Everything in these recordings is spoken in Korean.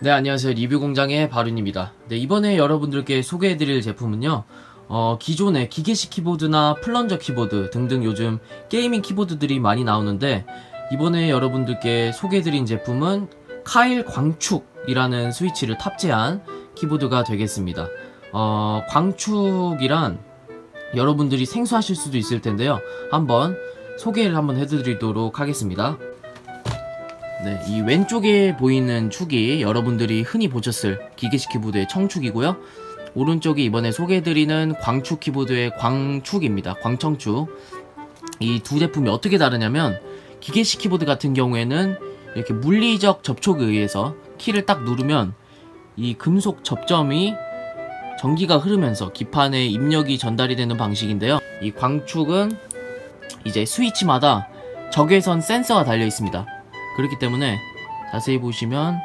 네, 안녕하세요. 리뷰공장의 바룬입니다. 네, 이번에 여러분들께 소개해드릴 제품은요, 기존의 기계식 키보드나 플런저 키보드 등등 요즘 게이밍 키보드들이 많이 나오는데, 이번에 여러분들께 소개해드린 제품은 카일 광축이라는 스위치를 탑재한 키보드가 되겠습니다. 광축이란 여러분들이 생소하실 수도 있을 텐데요. 한번 소개를 한번 해드리도록 하겠습니다. 네, 이 왼쪽에 보이는 축이 여러분들이 흔히 보셨을 기계식 키보드의 청축이고요. 오른쪽이 이번에 소개해드리는 광축 키보드의 광축입니다. 광청축. 이 두 제품이 어떻게 다르냐면, 기계식 키보드 같은 경우에는 이렇게 물리적 접촉에 의해서 키를 딱 누르면 이 금속 접점이 전기가 흐르면서 기판에 입력이 전달이 되는 방식인데요. 이 광축은 이제 스위치마다 적외선 센서가 달려 있습니다. 그렇기 때문에 자세히 보시면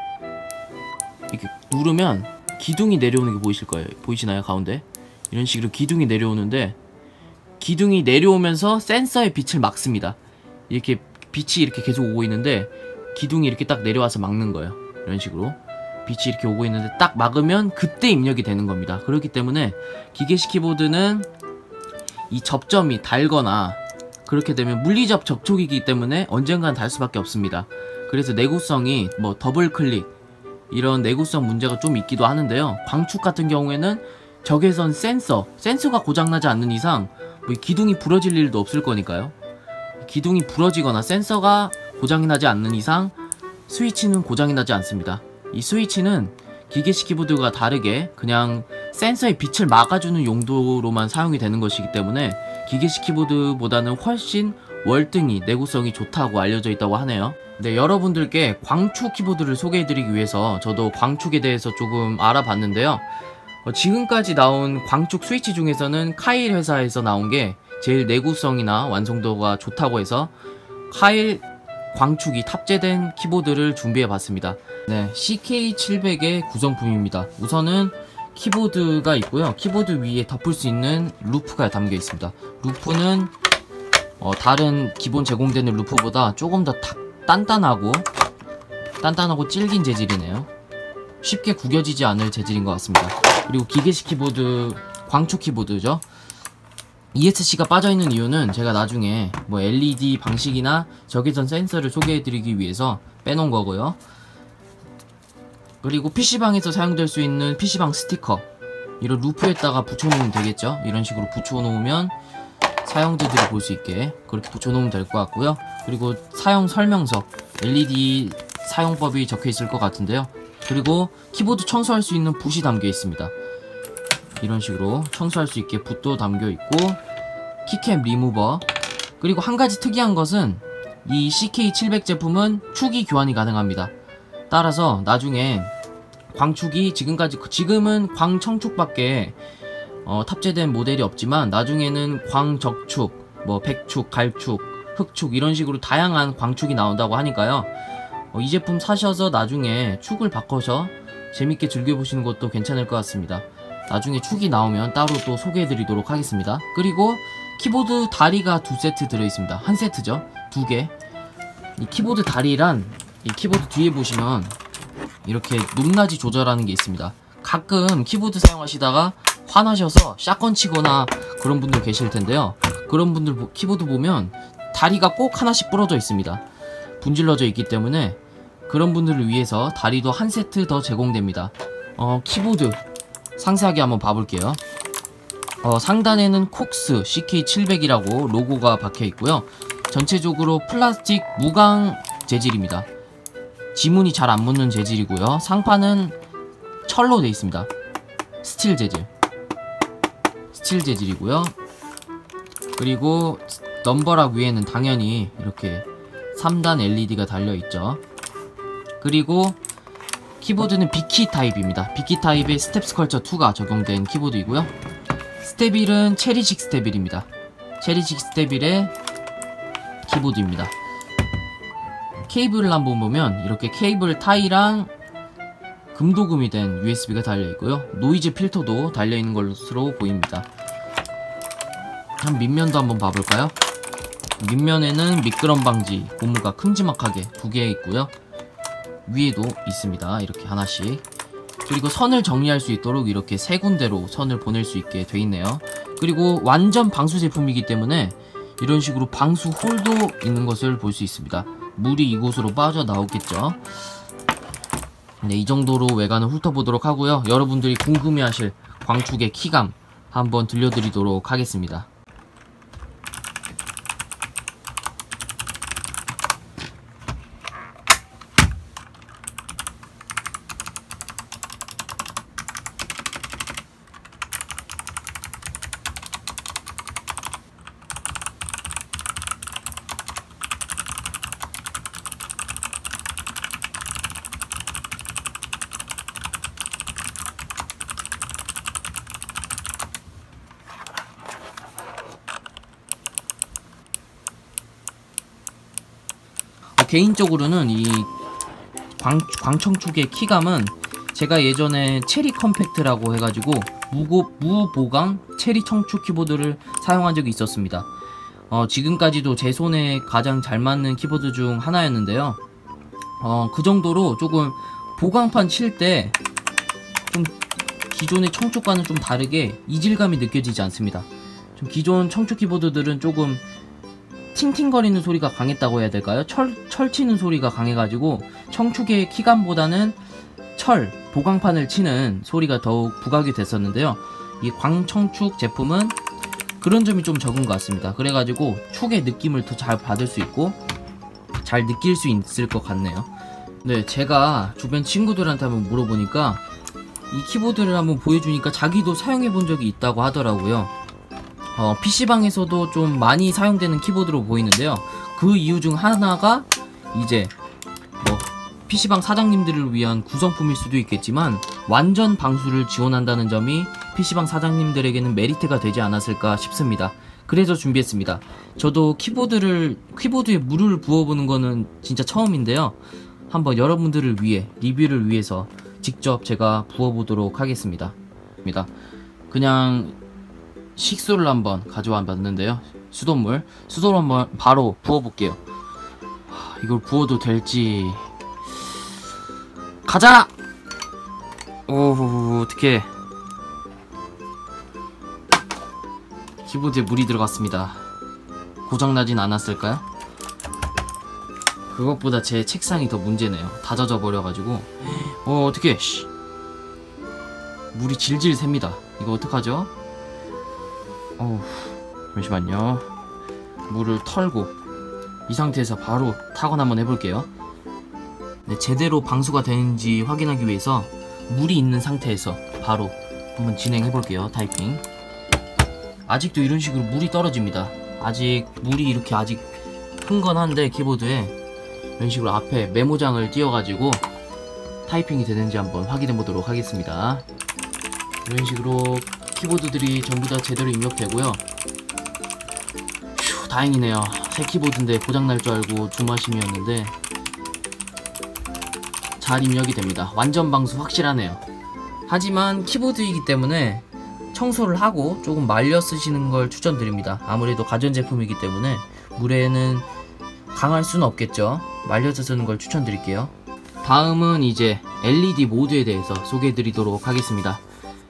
이렇게 누르면 기둥이 내려오는 게 보이실 거예요. 보이시나요? 가운데 이런 식으로 기둥이 내려오는데, 기둥이 내려오면서 센서의 빛을 막습니다. 이렇게 빛이 이렇게 계속 오고 있는데 기둥이 이렇게 딱 내려와서 막는 거예요. 이런 식으로 빛이 이렇게 오고 있는데 딱 막으면 그때 입력이 되는 겁니다. 그렇기 때문에 기계식 키보드는 이 접점이 달거나 그렇게 되면 물리적 접촉이기 때문에 언젠간 달 수밖에 없습니다. 그래서 내구성이 뭐 더블 클릭 이런 내구성 문제가 좀 있기도 하는데요. 광축 같은 경우에는 적외선 센서가 고장나지 않는 이상 뭐 기둥이 부러질 일도 없을 거니까요. 기둥이 부러지거나 센서가 고장이 나지 않는 이상 스위치는 고장이 나지 않습니다. 이 스위치는 기계식 키보드가 다르게 그냥 센서의 빛을 막아주는 용도로만 사용이 되는 것이기 때문에 기계식 키보드보다는 훨씬 월등히 내구성이 좋다고 알려져 있다고 하네요. 네, 여러분들께 광축 키보드를 소개해드리기 위해서 저도 광축에 대해서 조금 알아봤는데요. 지금까지 나온 광축 스위치 중에서는 카일 회사에서 나온 게 제일 내구성이나 완성도가 좋다고 해서 카일 광축이 탑재된 키보드를 준비해봤습니다. 네, CK700의 구성품입니다. 우선은 키보드가 있고요. 키보드 위에 덮을 수 있는 루프가 담겨 있습니다. 루프는 다른 기본 제공되는 루프보다 조금 더 단단하고 질긴 재질이네요. 쉽게 구겨지지 않을 재질인 것 같습니다. 그리고 기계식 키보드, 광축 키보드죠. ESC가 빠져있는 이유는 제가 나중에 뭐 LED 방식이나 적외선 센서를 소개해드리기 위해서 빼놓은 거고요. 그리고 PC방에서 사용될 수 있는 PC방 스티커, 이런 루프에다가 붙여놓으면 되겠죠. 이런 식으로 붙여놓으면 사용자들이 볼 수 있게 그렇게 붙여놓으면 될 것 같고요. 그리고 사용 설명서, LED 사용법이 적혀있을 것 같은데요. 그리고 키보드 청소할 수 있는 붓이 담겨 있습니다. 이런 식으로 청소할 수 있게 붓도 담겨 있고, 키캡 리무버. 그리고 한 가지 특이한 것은 이 CK700 제품은 축이 교환이 가능합니다. 따라서 나중에 광축이 지금은 광청축밖에 탑재된 모델이 없지만, 나중에는 광적축, 뭐 백축, 갈축, 흑축 이런 식으로 다양한 광축이 나온다고 하니까요. 이 제품 사셔서 나중에 축을 바꿔서 재밌게 즐겨보시는 것도 괜찮을 것 같습니다. 나중에 축이 나오면 따로 또 소개해드리도록 하겠습니다. 그리고 키보드 다리가 2세트 들어있습니다. 한 세트죠. 2개. 이 키보드 다리란, 이 키보드 뒤에 보시면 이렇게 높낮이 조절하는 게 있습니다. 가끔 키보드 사용하시다가 화나셔서 샷건 치거나 그런 분들 계실 텐데요. 그런 분들 키보드 보면 다리가 꼭 하나씩 부러져 있습니다. 분질러져 있기 때문에 그런 분들을 위해서 다리도 한 세트 더 제공됩니다. 키보드 상세하게 한번 봐볼게요. 상단에는 콕스 CK700이라고 로고가 박혀 있고요. 전체적으로 플라스틱 무광 재질입니다. 지문이 잘 안 묻는 재질이고요. 상판은 철로 되어 있습니다. 스틸 재질이고요. 그리고 넘버락 위에는 당연히 이렇게 3단 LED가 달려있죠. 그리고 키보드는 비키 타입입니다. 비키 타입의 스텝 스컬처 2가 적용된 키보드이고요. 스테빌은 체리식 스테빌입니다. 체리식 스테빌의 키보드입니다. 케이블을 한번 보면 이렇게 케이블 타이랑 금도금이 된 USB가 달려있고요. 노이즈 필터도 달려있는 것으로 보입니다. 밑면도 한번 봐볼까요? 밑면에는 미끄럼 방지 고무가 큼지막하게 2개 있고요. 위에도 있습니다. 이렇게 하나씩. 그리고 선을 정리할 수 있도록 이렇게 세 군데로 선을 보낼 수 있게 돼 있네요. 그리고 완전 방수 제품이기 때문에 이런 식으로 방수 홀도 있는 것을 볼 수 있습니다. 물이 이곳으로 빠져나오겠죠. 네, 이 정도로 외관을 훑어보도록 하고요. 여러분들이 궁금해하실 광축의 키감 한번 들려드리도록 하겠습니다. 개인적으로는 이 광청축의 키감은 제가 예전에 체리 컴팩트라고 해가지고 무보강 체리 청축 키보드를 사용한 적이 있었습니다. 지금까지도 제 손에 가장 잘 맞는 키보드 중 하나였는데요. 그 정도로 조금 보강판 칠 때 좀 기존의 청축과는 좀 다르게 이질감이 느껴지지 않습니다. 좀 기존 청축 키보드들은 조금 팅팅거리는 소리가 강했다고 해야 될까요? 철 치는 소리가 강해가지고 청축의 키감보다는 보강판을 치는 소리가 더욱 부각이 됐었는데요. 이 광청축 제품은 그런 점이 좀 적은 것 같습니다. 그래가지고 축의 느낌을 더 잘 받을 수 있고 잘 느낄 수 있을 것 같네요. 네, 제가 주변 친구들한테 한번 물어보니까 이 키보드를 한번 보여주니까 자기도 사용해 본 적이 있다고 하더라고요. PC방에서도 좀 많이 사용되는 키보드로 보이는데요. 그 이유 중 하나가 이제 PC방 사장님들을 위한 구성품일 수도 있겠지만 완전 방수를 지원한다는 점이 PC방 사장님들에게는 메리트가 되지 않았을까 싶습니다. 그래서 준비했습니다. 저도 키보드에 물을 부어보는 거는 진짜 처음인데요. 한번 여러분들을 위해 리뷰를 위해서 직접 제가 부어보도록 하겠습니다. 그냥 식수를 한번 가져와 봤는데요. 수돗물 한번 바로 부어볼게요. 이걸 부어도 될지. 가자! 오, 어떡해. 키보드에 물이 들어갔습니다. 고장나진 않았을까요? 그것보다 제 책상이 더 문제네요. 다 젖어 버려가지고. 어떡해. 물이 질질 셉니다. 이거 어떡하죠? 잠시만요. 물을 털고 이 상태에서 바로 타건 한번 해볼게요. 네, 제대로 방수가 되는지 확인하기 위해서 물이 있는 상태에서 바로 한번 진행해볼게요. 타이핑. 아직도 이런 식으로 물이 떨어집니다. 물이 이렇게 아직 흥건한데 키보드에 이런 식으로 앞에 메모장을 띄워가지고 타이핑이 되는지 한번 확인해보도록 하겠습니다. 이런 식으로 키보드들이 전부 다 제대로 입력되고요. 휴, 다행이네요. 새 키보드인데 고장날 줄 알고 주마심이었는데 잘 입력이 됩니다. 완전 방수 확실하네요. 하지만 키보드이기 때문에 청소를 하고 조금 말려 쓰시는 걸 추천드립니다. 아무래도 가전제품이기 때문에 물에는 강할 수는 없겠죠. 말려서 쓰는 걸 추천드릴게요. 다음은 이제 LED 모드에 대해서 소개해드리도록 하겠습니다.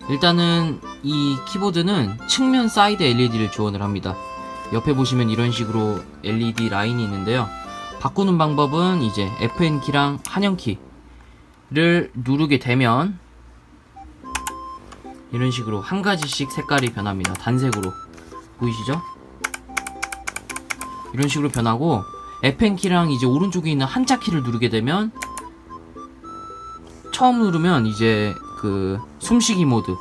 일단은 이 키보드는 측면 사이드 LED를 지원을 합니다. 옆에 보시면 이런 식으로 LED 라인이 있는데요. 바꾸는 방법은 이제 FN키랑 한영키를 누르게 되면 이런 식으로 한 가지씩 색깔이 변합니다. 단색으로 보이시죠? 이런 식으로 변하고 FN키랑 이제 오른쪽에 있는 한자 키를 누르게 되면 처음 누르면 이제 그 숨쉬기 모드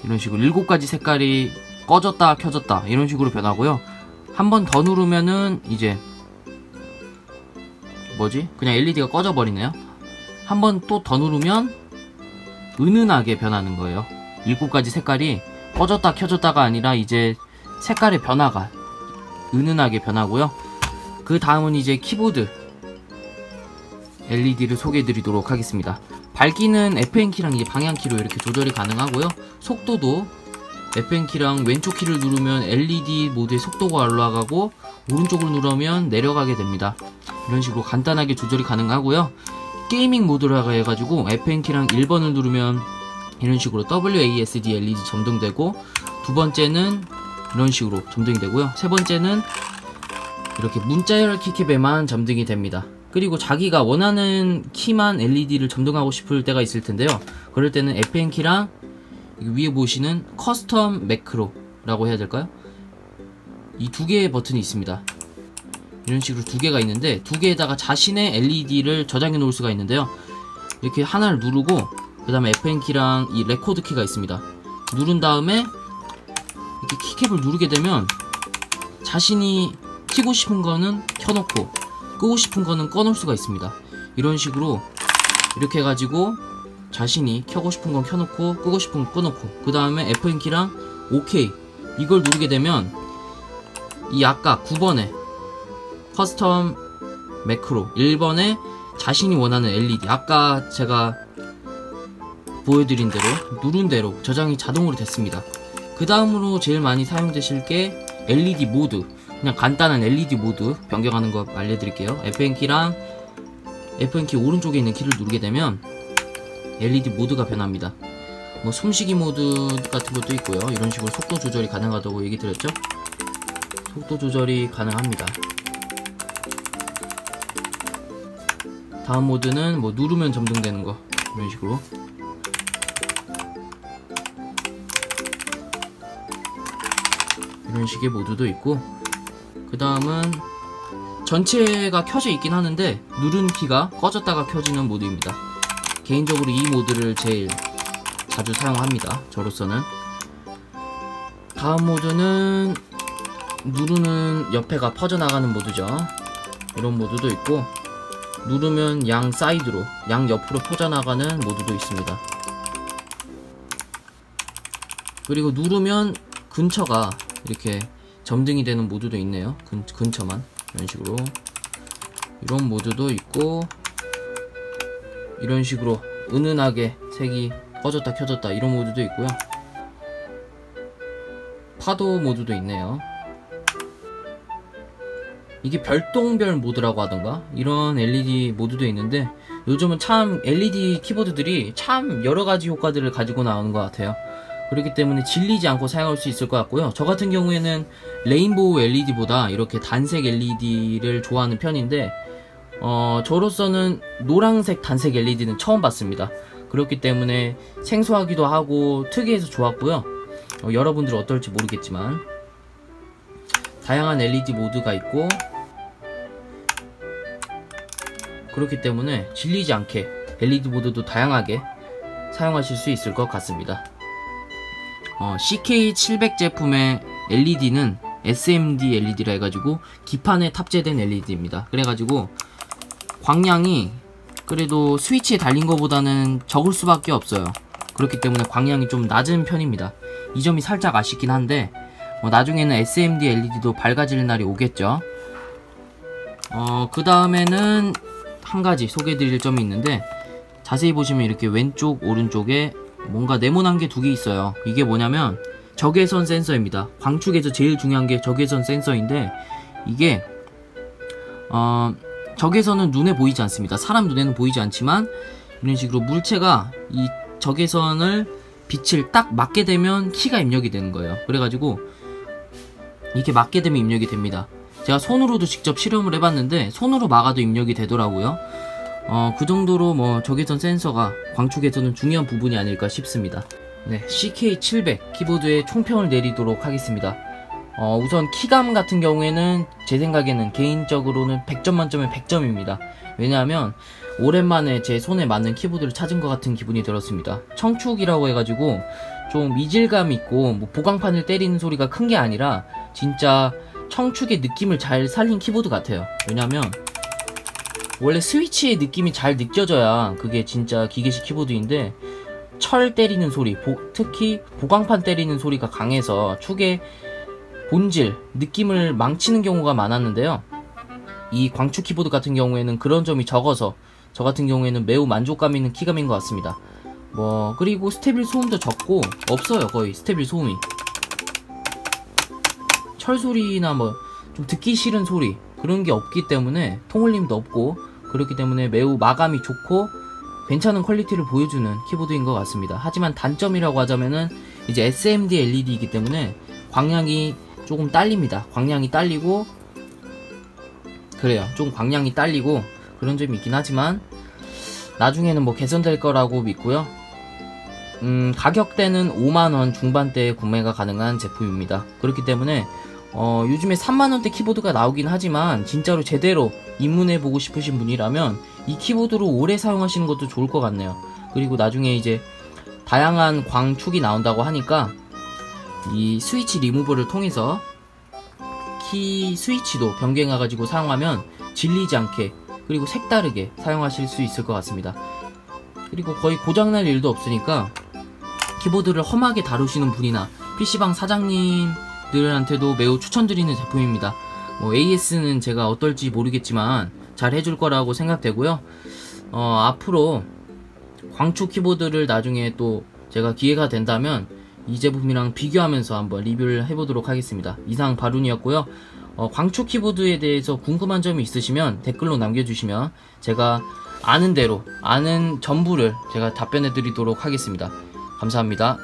이런 식으로 7가지 색깔이 꺼졌다 켜졌다 이런 식으로 변하고요. 한 번 더 누르면은 이제 그냥 LED가 꺼져 버리네요. 한 번 또 더 누르면 은은하게 변하는 거예요. 7가지 색깔이 꺼졌다 켜졌다가 아니라 이제 색깔의 변화가 은은하게 변하고요. 그 다음은 이제 키보드 LED를 소개해 드리도록 하겠습니다. 밝기는 FN키랑 이제 방향키로 이렇게 조절이 가능하고요. 속도도 FN키랑 왼쪽 키를 누르면 LED 모드의 속도가 올라가고 오른쪽을 누르면 내려가게 됩니다. 이런 식으로 간단하게 조절이 가능하고요. 게이밍 모드라고 해가지고 FN키랑 1번을 누르면 이런 식으로 WASD LED 점등되고, 두 번째는 이런 식으로 점등이 되고요. 세 번째는 이렇게 문자열 키캡에만 점등이 됩니다. 그리고 자기가 원하는 키만 LED를 점등하고 싶을 때가 있을 텐데요. 그럴 때는 FN키랑 위에 보시는 커스텀 매크로라고 해야 될까요? 이 두 개의 버튼이 있습니다. 이런 식으로 두 개가 있는데, 두 개에다가 자신의 LED를 저장해 놓을 수가 있는데요. 이렇게 하나를 누르고 그 다음에 FN키랑 이 레코드 키가 있습니다. 누른 다음에 이렇게 키캡을 누르게 되면 자신이 켜고 싶은 거는 켜놓고 끄고 싶은 거는 꺼놓을 수가 있습니다. 이런 식으로 이렇게 해가지고 자신이 켜고 싶은 건 켜놓고 끄고 싶은 건 꺼놓고, 그 다음에 FN키랑 OK 이걸 누르게 되면 이 아까 9번에 커스텀 매크로, 1번에 자신이 원하는 LED, 아까 제가 보여드린 대로 누른 대로 저장이 자동으로 됐습니다. 그 다음으로 제일 많이 사용되실 게 LED 모드, 그냥 간단한 LED 모드 변경하는 거 알려드릴게요. FN키랑 FN키 오른쪽에 있는 키를 누르게 되면 LED 모드가 변합니다. 뭐 숨쉬기 모드 같은 것도 있고요. 이런 식으로 속도 조절이 가능하다고 얘기 드렸죠. 속도 조절이 가능합니다. 다음 모드는 뭐 누르면 점등되는 거, 이런 식으로. 이런 식의 모드도 있고, 그 다음은 전체가 켜져 있긴 하는데 누른 키가 꺼졌다가 켜지는 모드입니다. 개인적으로 이 모드를 제일 자주 사용합니다, 저로서는. 다음 모드는 누르는 옆에가 퍼져나가는 모드죠. 이런 모드도 있고, 누르면 양 사이드로, 양 옆으로 퍼져나가는 모드도 있습니다. 그리고 누르면 근처가 이렇게 점등이 되는 모드도 있네요. 근처만 이런 식으로. 이런 모드도 있고, 이런 식으로 은은하게 색이 꺼졌다 켜졌다 이런 모드도 있고요. 파도 모드도 있네요. 이게 별똥별 모드라고 하던가 이런 LED 모드도 있는데, 요즘은 참 LED 키보드들이 참 여러가지 효과들을 가지고 나오는 것 같아요. 그렇기 때문에 질리지 않고 사용할 수 있을 것 같고요. 저 같은 경우에는 레인보우 LED보다 이렇게 단색 LED를 좋아하는 편인데, 저로서는 노란색 단색 LED는 처음 봤습니다. 그렇기 때문에 생소하기도 하고 특이해서 좋았고요. 여러분들 어떨지 모르겠지만 다양한 LED 모드가 있고, 그렇기 때문에 질리지 않게 LED 모드도 다양하게 사용하실 수 있을 것 같습니다. CK700 제품의 LED는 SMD LED라 해가지고 기판에 탑재된 LED입니다. 그래가지고 광량이 그래도 스위치에 달린 것보다는 적을 수밖에 없어요. 그렇기 때문에 광량이 좀 낮은 편입니다. 이 점이 살짝 아쉽긴 한데, 나중에는 SMD LED도 밝아질 날이 오겠죠. 그 다음에는 한 가지 소개해드릴 점이 있는데, 자세히 보시면 이렇게 왼쪽 오른쪽에 뭔가 네모난 게 두 개 있어요. 이게 뭐냐면 적외선 센서입니다. 광축에서 제일 중요한 게 적외선 센서인데, 이게 적외선은 눈에 보이지 않습니다. 사람 눈에는 보이지 않지만 이런 식으로 물체가 이 적외선을 빛을 딱 맞게 되면 키가 입력이 되는 거예요. 그래가지고 이렇게 맞게 되면 입력이 됩니다. 제가 손으로도 직접 실험을 해봤는데 손으로 막아도 입력이 되더라고요. 그 정도로 뭐 적외선 센서가 광축에서는 중요한 부분이 아닐까 싶습니다. 네, CK700 키보드의 총평을 내리도록 하겠습니다. 우선 키감 같은 경우에는 제 생각에는 개인적으로는 100점 만점에 100점입니다. 왜냐하면 오랜만에 제 손에 맞는 키보드를 찾은 것 같은 기분이 들었습니다. 청축이라고 해가지고 좀 이질감 있고 뭐 보강판을 때리는 소리가 큰 게 아니라 진짜 청축의 느낌을 잘 살린 키보드 같아요. 왜냐면 원래 스위치의 느낌이 잘 느껴져야 그게 진짜 기계식 키보드인데, 철 때리는 소리, 특히 보강판 때리는 소리가 강해서 축의 본질, 느낌을 망치는 경우가 많았는데요. 이 광축 키보드 같은 경우에는 그런 점이 적어서 저 같은 경우에는 매우 만족감 있는 키감인 것 같습니다. 그리고 스테빌 소음도 적고 없어요. 거의 스테빌 소음이. 철 소리나 좀 듣기 싫은 소리, 그런 게 없기 때문에 통울림도 없고 그렇기 때문에 매우 마감이 좋고 괜찮은 퀄리티를 보여주는 키보드인 것 같습니다. 하지만 단점이라고 하자면은 이제 SMD LED이기 때문에 광량이 조금 딸립니다. 광량이 딸리고 그래요. 좀 광량이 딸리고 그런 점이 있긴 하지만 나중에는 뭐 개선될 거라고 믿고요. 가격대는 5만원 중반대에 구매가 가능한 제품입니다. 그렇기 때문에 요즘에 3만원대 키보드가 나오긴 하지만 진짜로 제대로 입문해보고 싶으신 분이라면 이 키보드로 오래 사용하시는 것도 좋을 것 같네요. 그리고 나중에 이제 다양한 광축이 나온다고 하니까 이 스위치 리무버를 통해서 키 스위치도 변경해가지고 사용하면 질리지 않게 그리고 색다르게 사용하실 수 있을 것 같습니다. 그리고 거의 고장날 일도 없으니까 키보드를 험하게 다루시는 분이나 PC방 사장님들한테도 매우 추천드리는 제품입니다. 뭐 AS는 제가 어떨지 모르겠지만 잘 해줄 거라고 생각되고요. 앞으로 광축 키보드를 나중에 또 제가 기회가 된다면 이 제품이랑 비교하면서 한번 리뷰를 해보도록 하겠습니다. 이상 바룬이었고요. 광축 키보드에 대해서 궁금한 점이 있으시면 댓글로 남겨주시면 제가 아는 대로 아는 전부를 제가 답변해 드리도록 하겠습니다. 감사합니다.